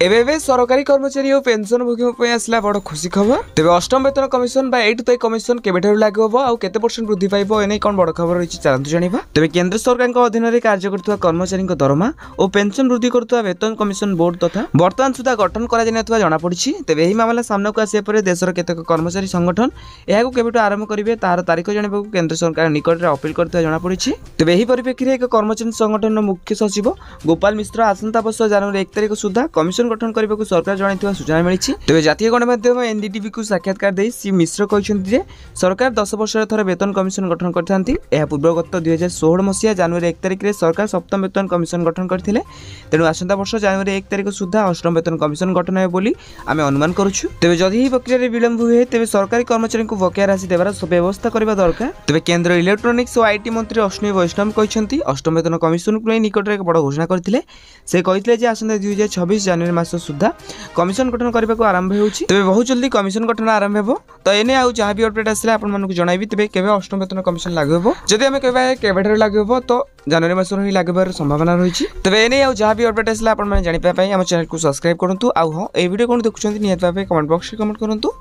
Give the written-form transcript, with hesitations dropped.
एबे सरकारी कर्मचारी और पेंशनभोगी आसला बड़ खुशी खबर। तेज अष्टम वेतन कमिशन बा 8th पे कमिशन केबेठारु लागू होबो आउ केते परसेंट वृद्धि पाइबो एनै कोन बड़ खबर रहिछि चलंतु जानिबा। तेज केंद्र सरकार अधीन में कार्य करथुवा कर्मचारी दरमा और पेंशन वृद्धि करथुवा वेतन कमिशन बोर्ड तथा वर्तमान सुधा गठन करा जाय नथुवा जणा पड़िछि। तेज एही मामला सामना को आसिया परे देशर केतेक कर्मचारी संगठन एहाकु केबेठु आरंभ करिवे तार तारीख जानिबाकु केंद्र सरकार निकट रे अपील करथुवा जणा पड़िछि। तेज एही परिप्रेक्षी रे एक कर्मचारी संगठन मुख्य सचिव गोपाल मिश्र आसंता वर्ष जनवरी 1 तारिख सुधा कमिशन गठन करबाकु सरकार जणाइथिबा सूचना मिलिछि। तेज जातीय गणमाध्यम एनडीटीवी को साक्षात्कार दे श्री मिश्र कहछन्ति जे सरकार 10 वर्ष थरे वेतन कमिशन गठन करथांती। एहा पूर्व गत 2016 मसिया जनवरी 1 तारिख रे सरकार सप्तम वेतन कमिशन गठन करथिले। तेनु आसंता वर्ष जनवरी 1 तारिख सुधा अष्टम वेतन कमिशन गठन हे बोली आमे अनुमान करूछु। तेबे जदि ही प्रक्रिया रे विलंब हुए तेबे सरकारी कर्मचारी को बकेया राशि देबार व्यवस्था करबा दरकार। तेबे केंद्र इलेक्ट्रोनिक्स और आईटी मंत्री अश्विनी वैष्णव कहछन्ति अष्टम वेतन कमिशन को निकट रे एक बड़ घोषणा करथिले। से कहितले जे आसंता 2026 जनवरी मास सुधा कमिशन गठन करने को आरंभ होउछि। तेबे बहुत जल्दी कमिशन गठन आरंभ हेबो। तो एने आउ जहाँ भी अपडेट आसले आपन मानकु जणाइबी। तेबे केबे अष्टम वेतन कमिशन लागू हेबो जदि हमें केबेठारु लागू हेबो तो जनवरी मास ही लागबार संभावना रहिछि। तेबे एने आउ जहाँ भी अपडेट आसले आपन माने जानि पाए हम चैनल को सब्सक्राइब करंतु। आउ हां ए वीडियो कोन देखुछन्ति नियत भाबे कमेंट बॉक्स रे कमेंट करंतु।